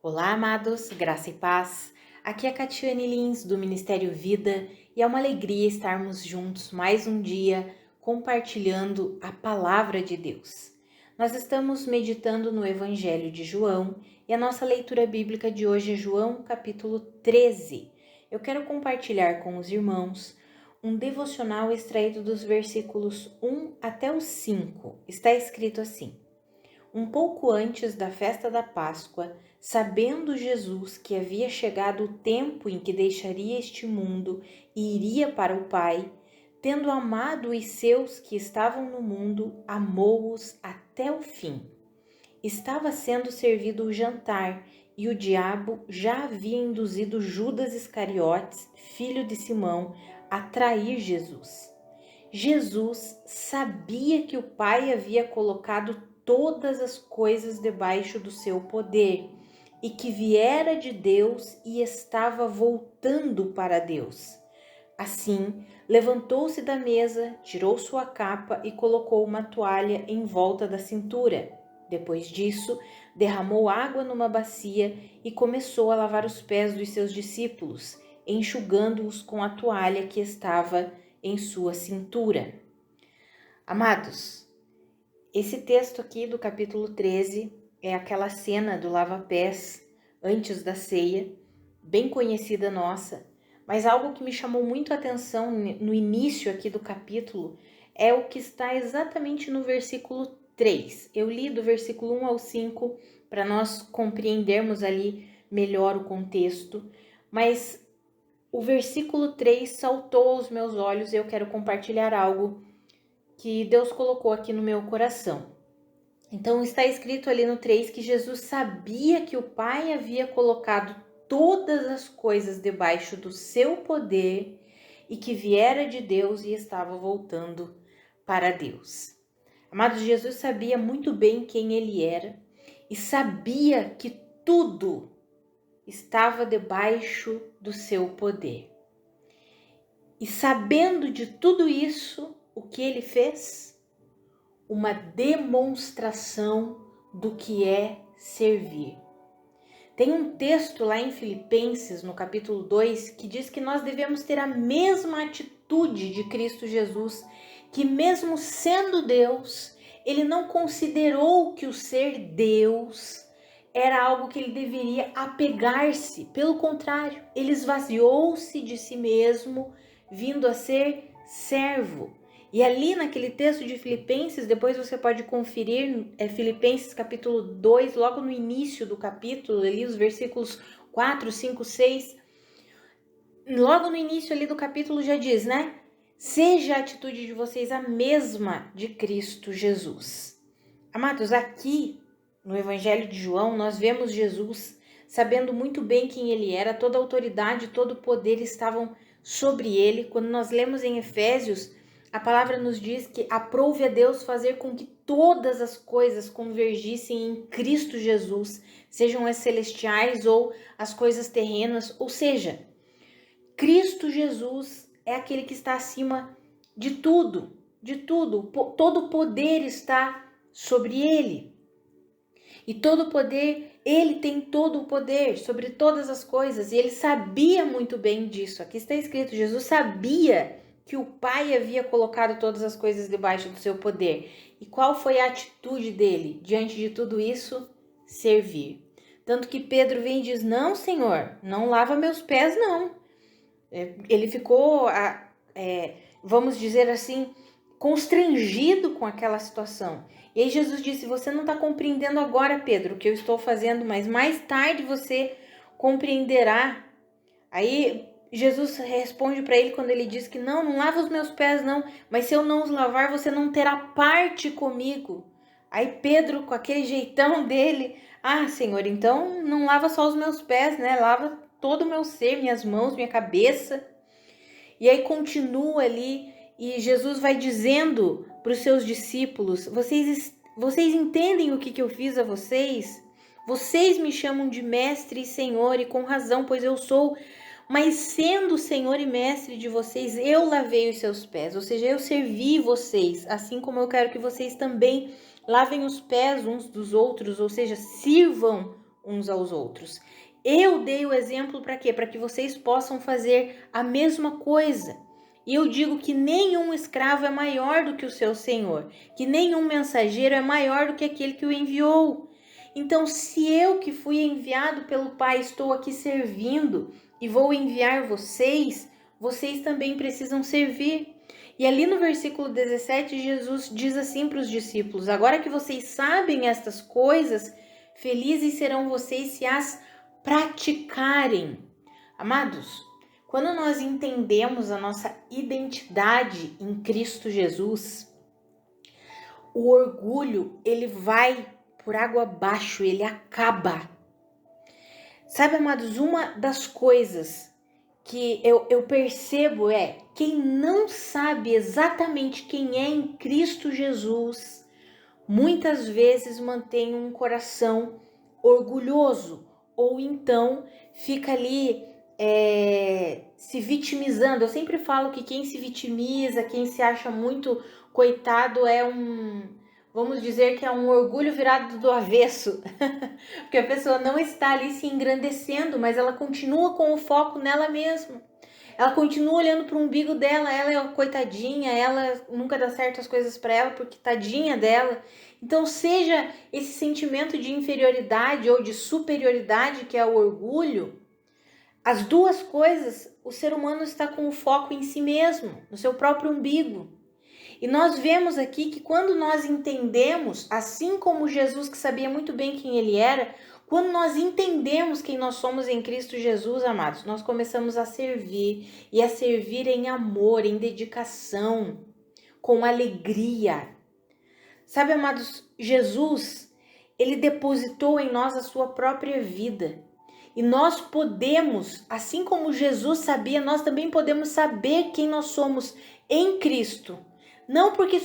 Olá, amados, graça e paz. Aqui é a Catiane Lins, do Ministério Vida, e é uma alegria estarmos juntos mais um dia compartilhando a palavra de Deus. Nós estamos meditando no Evangelho de João e a nossa leitura bíblica de hoje é João capítulo 13. Eu quero compartilhar com os irmãos um devocional extraído dos versículos 1 até o 5. Está escrito assim: Um pouco antes da festa da Páscoa, sabendo Jesus que havia chegado o tempo em que deixaria este mundo e iria para o Pai, tendo amado os seus que estavam no mundo, amou-os até o fim. Estava sendo servido o jantar e o diabo já havia induzido Judas Iscariotes, filho de Simão, a trair Jesus. Jesus sabia que o Pai havia colocado todas as coisas debaixo do seu poder e que viera de Deus e estava voltando para Deus. Assim, levantou-se da mesa, tirou sua capa e colocou uma toalha em volta da cintura. Depois disso, derramou água numa bacia e começou a lavar os pés dos seus discípulos, enxugando-os com a toalha que estava em sua cintura. Amados, esse texto aqui do capítulo 13 é aquela cena do lava-pés antes da ceia, bem conhecida nossa, mas algo que me chamou muito a atenção no início aqui do capítulo é o que está exatamente no versículo 3. Eu li do versículo 1 ao 5 para nós compreendermos ali melhor o contexto, mas o versículo 3 saltou aos meus olhos e eu quero compartilhar algo que Deus colocou aqui no meu coração. Então está escrito ali no 3 que Jesus sabia que o Pai havia colocado todas as coisas debaixo do seu poder e que viera de Deus e estava voltando para Deus. Amados, Jesus sabia muito bem quem ele era e sabia que tudo estava debaixo do seu poder. E sabendo de tudo isso, o que ele fez? Uma demonstração do que é servir. Tem um texto lá em Filipenses, no capítulo 2, que diz que nós devemos ter a mesma atitude de Cristo Jesus, que mesmo sendo Deus, ele não considerou que o ser Deus era algo que ele deveria apegar-se. Pelo contrário, ele esvaziou-se de si mesmo, vindo a ser servo. E ali naquele texto de Filipenses, depois você pode conferir, Filipenses capítulo 2, logo no início do capítulo, ali os versículos 4, 5, 6, logo no início ali do capítulo já diz, né? Seja a atitude de vocês a mesma de Cristo Jesus. Amados, aqui no Evangelho de João, nós vemos Jesus sabendo muito bem quem ele era, toda a autoridade, todo o poder estavam sobre ele. Quando nós lemos em Efésios, a palavra nos diz que aprove a Deus fazer com que todas as coisas convergissem em Cristo Jesus, sejam as celestiais ou as coisas terrenas, ou seja, Cristo Jesus é aquele que está acima de tudo, todo o poder está sobre ele. E todo o poder, ele tem todo o poder sobre todas as coisas, e ele sabia muito bem disso. Aqui está escrito, Jesus sabia que o Pai havia colocado todas as coisas debaixo do seu poder. E qual foi a atitude dele diante de tudo isso? Servir. Tanto que Pedro vem e diz, não, Senhor, não lava meus pés, não. Ele ficou, vamos dizer assim, constrangido com aquela situação. E aí Jesus disse, você não está compreendendo agora, Pedro, o que eu estou fazendo, mas mais tarde você compreenderá. Aí Jesus responde para ele quando ele diz que não lava os meus pés não, mas se eu não os lavar, você não terá parte comigo. Aí Pedro, com aquele jeitão dele, Senhor, então não lava só os meus pés, né? Lava todo o meu ser, minhas mãos, minha cabeça. E aí continua ali e Jesus vai dizendo para os seus discípulos, vocês entendem o que eu fiz a vocês? Vocês me chamam de mestre e senhor e com razão, pois eu sou, mas sendo Senhor e mestre de vocês, eu lavei os seus pés, ou seja, eu servi vocês, assim como eu quero que vocês também lavem os pés uns dos outros, ou seja, sirvam uns aos outros. Eu dei o exemplo para quê? Para que vocês possam fazer a mesma coisa. E eu digo que nenhum escravo é maior do que o seu senhor, que nenhum mensageiro é maior do que aquele que o enviou. Então, se eu que fui enviado pelo Pai estou aqui servindo e vou enviar vocês, vocês também precisam servir. E ali no versículo 17, Jesus diz assim para os discípulos: agora que vocês sabem estas coisas, felizes serão vocês se as praticarem. Amados, quando nós entendemos a nossa identidade em Cristo Jesus, o orgulho, ele vai por água abaixo, ele acaba. Sabe, amados, uma das coisas que eu percebo é quem não sabe exatamente quem é em Cristo Jesus, muitas vezes mantém um coração orgulhoso, ou então fica ali se vitimizando. Eu sempre falo que quem se vitimiza, quem se acha muito coitado vamos dizer que é um orgulho virado do avesso, porque a pessoa não está ali se engrandecendo, mas ela continua com o foco nela mesma. Ela continua olhando para o umbigo dela, ela é coitadinha, ela nunca dá certo as coisas para ela porque tadinha dela. Então, seja esse sentimento de inferioridade ou de superioridade que é o orgulho, as duas coisas, o ser humano está com o foco em si mesmo, no seu próprio umbigo. E nós vemos aqui que quando nós entendemos, assim como Jesus que sabia muito bem quem ele era, quando nós entendemos quem nós somos em Cristo Jesus, amados, nós começamos a servir, e a servir em amor, em dedicação, com alegria. Sabe, amados, Jesus, ele depositou em nós a sua própria vida. E nós podemos, assim como Jesus sabia, nós também podemos saber quem nós somos em Cristo. Não porque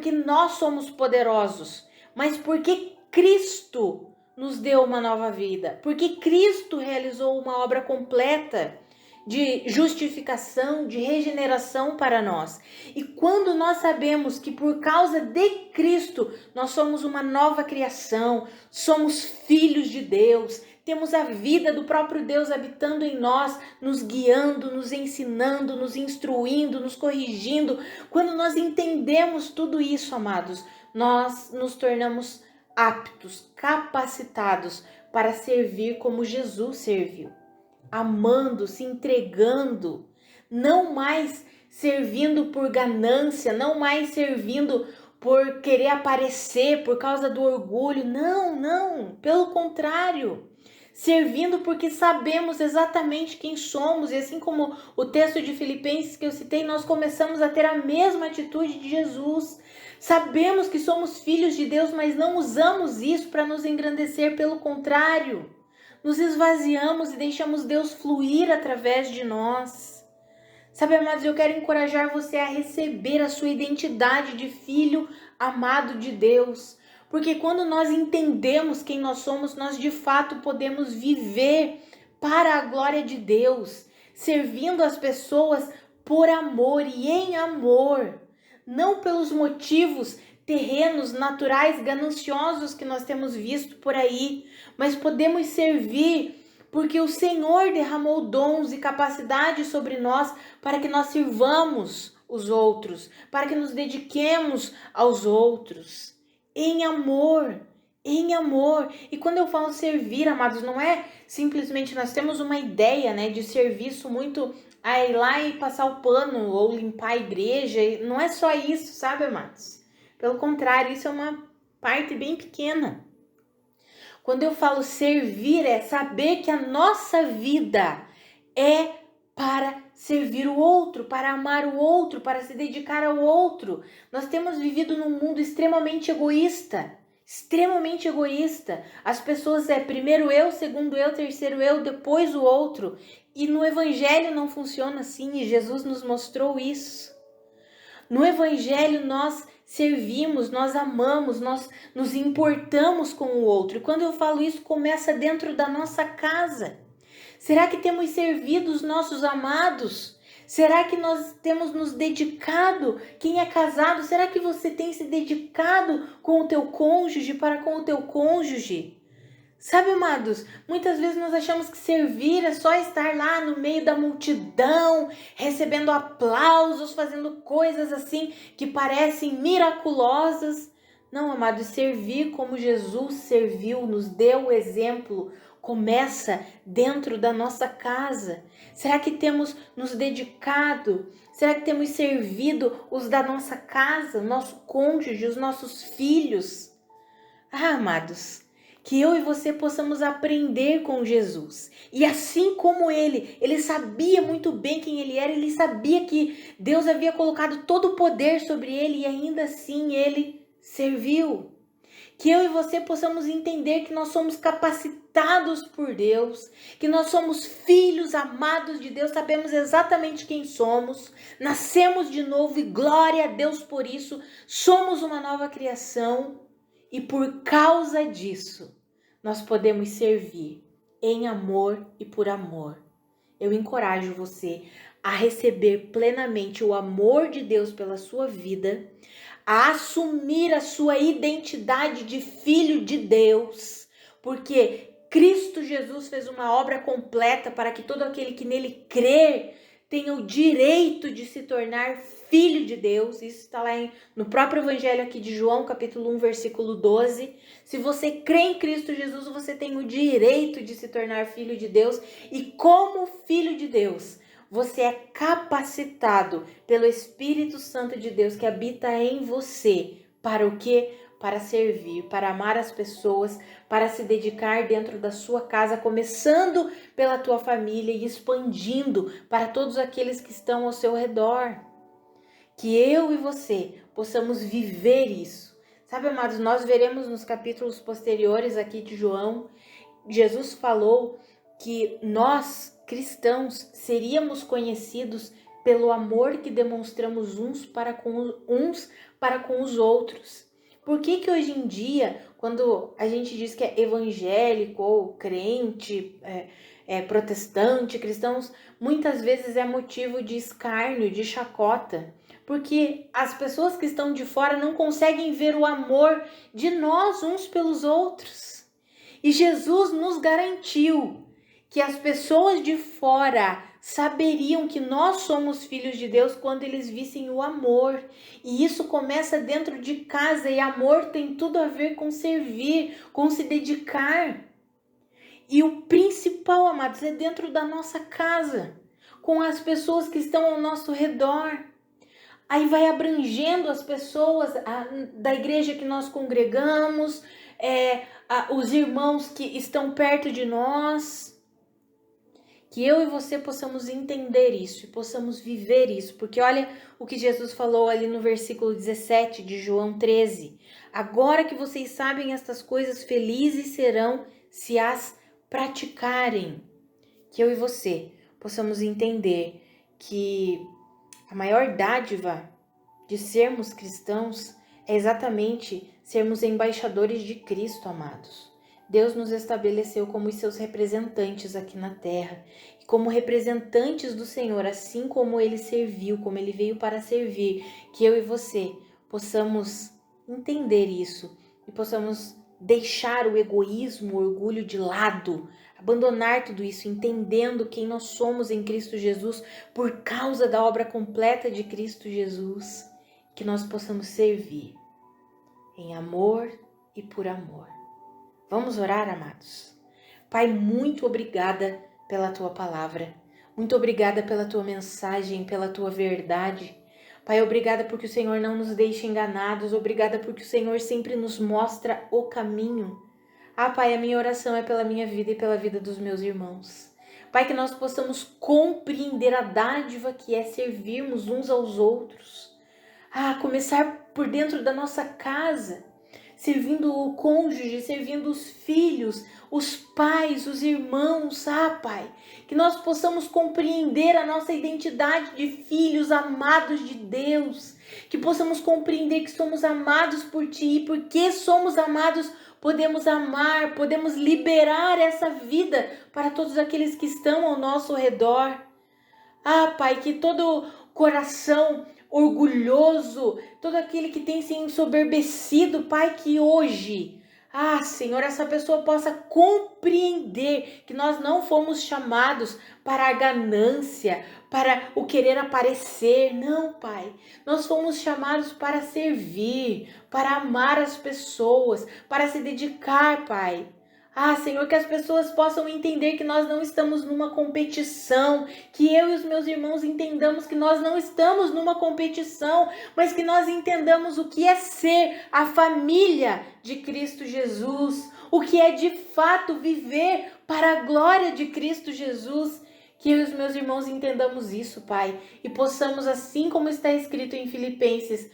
nós somos poderosos, mas porque Cristo nos deu uma nova vida, porque Cristo realizou uma obra completa de justificação, de regeneração para nós. E quando nós sabemos que por causa de Cristo nós somos uma nova criação, somos filhos de Deus, temos a vida do próprio Deus habitando em nós, nos guiando, nos ensinando, nos instruindo, nos corrigindo. Quando nós entendemos tudo isso, amados, nós nos tornamos aptos, capacitados para servir como Jesus serviu. Amando, se entregando, não mais servindo por ganância, não mais servindo por querer aparecer, por causa do orgulho. Não, pelo contrário. Servindo porque sabemos exatamente quem somos, e assim como o texto de Filipenses que eu citei, nós começamos a ter a mesma atitude de Jesus. Sabemos que somos filhos de Deus, mas não usamos isso para nos engrandecer, pelo contrário. Nos esvaziamos e deixamos Deus fluir através de nós. Sabe, amados, eu quero encorajar você a receber a sua identidade de filho amado de Deus. Porque quando nós entendemos quem nós somos, nós de fato podemos viver para a glória de Deus, servindo as pessoas por amor e em amor, não pelos motivos terrenos, naturais, gananciosos que nós temos visto por aí, mas podemos servir porque o Senhor derramou dons e capacidades sobre nós para que nós sirvamos os outros, para que nos dediquemos aos outros, em amor, em amor. E quando eu falo servir, amados, não é simplesmente nós temos uma ideia, né, de serviço muito a ir lá e passar o pano ou limpar a igreja. Não é só isso, sabe, amados? Pelo contrário, isso é uma parte bem pequena. Quando eu falo servir, é saber que a nossa vida é para servir o outro, para amar o outro, para se dedicar ao outro. Nós temos vivido num mundo extremamente egoísta. Extremamente egoísta. As pessoas primeiro eu, segundo eu, terceiro eu, depois o outro. E no Evangelho não funciona assim, e Jesus nos mostrou isso. No Evangelho nós servimos, nós amamos, nós nos importamos com o outro. E quando eu falo isso, começa dentro da nossa casa. Será que temos servido os nossos amados? Será que nós temos nos dedicado? Quem é casado, será que você tem se dedicado com o teu cônjuge, para com o teu cônjuge? Sabe, amados, muitas vezes nós achamos que servir é só estar lá no meio da multidão, recebendo aplausos, fazendo coisas assim que parecem miraculosas. Não, amados, servir como Jesus serviu, nos deu o exemplo, começa dentro da nossa casa. Será que temos nos dedicado? Será que temos servido os da nossa casa, nosso cônjuge, os nossos filhos? Amados, que eu e você possamos aprender com Jesus. E assim como ele sabia muito bem quem ele era, ele sabia que Deus havia colocado todo o poder sobre ele e ainda assim ele serviu. Que eu e você possamos entender que nós somos capacitados por Deus, que nós somos filhos amados de Deus, sabemos exatamente quem somos, nascemos de novo e glória a Deus por isso, somos uma nova criação. E por causa disso, nós podemos servir em amor e por amor. Eu encorajo você a receber plenamente o amor de Deus pela sua vida, a assumir a sua identidade de filho de Deus, porque Cristo Jesus fez uma obra completa para que todo aquele que nele crer tenha o direito de se tornar filho de Deus. Isso está lá no próprio evangelho aqui de João, capítulo 1, versículo 12. Se você crê em Cristo Jesus, você tem o direito de se tornar filho de Deus. E como filho de Deus, você é capacitado pelo Espírito Santo de Deus que habita em você. Para o quê? Para servir, para amar as pessoas, para se dedicar dentro da sua casa, começando pela tua família e expandindo para todos aqueles que estão ao seu redor. Que eu e você possamos viver isso. Sabe, amados, nós veremos nos capítulos posteriores aqui de João, Jesus falou que nós, cristãos, seríamos conhecidos pelo amor que demonstramos uns para com os outros. Por que hoje em dia, quando a gente diz que é evangélico ou crente, protestante, cristãos, muitas vezes é motivo de escárnio, de chacota? Porque as pessoas que estão de fora não conseguem ver o amor de nós uns pelos outros. E Jesus nos garantiu que as pessoas de fora saberiam que nós somos filhos de Deus quando eles vissem o amor. E isso começa dentro de casa, e amor tem tudo a ver com servir, com se dedicar. E o principal, amados, é dentro da nossa casa, com as pessoas que estão ao nosso redor. Aí vai abrangendo as pessoas da igreja que nós congregamos, os irmãos que estão perto de nós. Que eu e você possamos entender isso e possamos viver isso. Porque olha o que Jesus falou ali no versículo 17 de João 13. Agora que vocês sabem estas coisas, felizes serão se as praticarem. Que eu e você possamos entender que a maior dádiva de sermos cristãos é exatamente sermos embaixadores de Cristo, amados. Deus nos estabeleceu como os seus representantes aqui na terra, e como representantes do Senhor, assim como ele serviu, como ele veio para servir, que eu e você possamos entender isso e possamos deixar o egoísmo, o orgulho de lado, abandonar tudo isso, entendendo quem nós somos em Cristo Jesus por causa da obra completa de Cristo Jesus, que nós possamos servir em amor e por amor. Vamos orar, amados? Pai, muito obrigada pela tua palavra, muito obrigada pela tua mensagem, pela tua verdade. Pai, obrigada porque o Senhor não nos deixa enganados, obrigada porque o Senhor sempre nos mostra o caminho. Pai, a minha oração é pela minha vida e pela vida dos meus irmãos. Pai, que nós possamos compreender a dádiva que é servirmos uns aos outros. Começar por dentro da nossa casa, servindo o cônjuge, servindo os filhos, os pais, os irmãos, Pai, que nós possamos compreender a nossa identidade de filhos amados de Deus, que possamos compreender que somos amados por Ti, e porque somos amados, podemos amar, podemos liberar essa vida para todos aqueles que estão ao nosso redor. Pai, que todo coração orgulhoso, todo aquele que tem se ensoberbecido, Pai, que hoje, Senhor, essa pessoa possa compreender que nós não fomos chamados para a ganância, para o querer aparecer. Não, Pai. Nós fomos chamados para servir, para amar as pessoas, para se dedicar, Pai. Senhor, que as pessoas possam entender que nós não estamos numa competição, que eu e os meus irmãos entendamos que nós não estamos numa competição, mas que nós entendamos o que é ser a família de Cristo Jesus, o que é de fato viver para a glória de Cristo Jesus. Que eu e os meus irmãos entendamos isso, Pai, e possamos, assim como está escrito em Filipenses,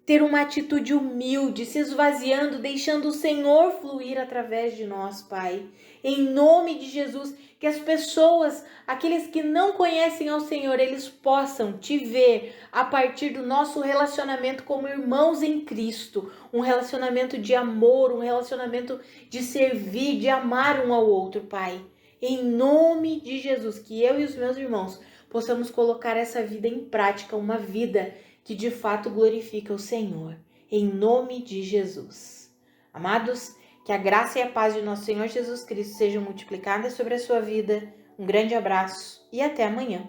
ter uma atitude humilde, se esvaziando, deixando o Senhor fluir através de nós, Pai. Em nome de Jesus, que as pessoas, aqueles que não conhecem ao Senhor, eles possam te ver a partir do nosso relacionamento como irmãos em Cristo. Um relacionamento de amor, um relacionamento de servir, de amar um ao outro, Pai. Em nome de Jesus, que eu e os meus irmãos possamos colocar essa vida em prática, uma vida que de fato glorifica o Senhor, em nome de Jesus. Amados, que a graça e a paz de nosso Senhor Jesus Cristo sejam multiplicadas sobre a sua vida. Um grande abraço e até amanhã.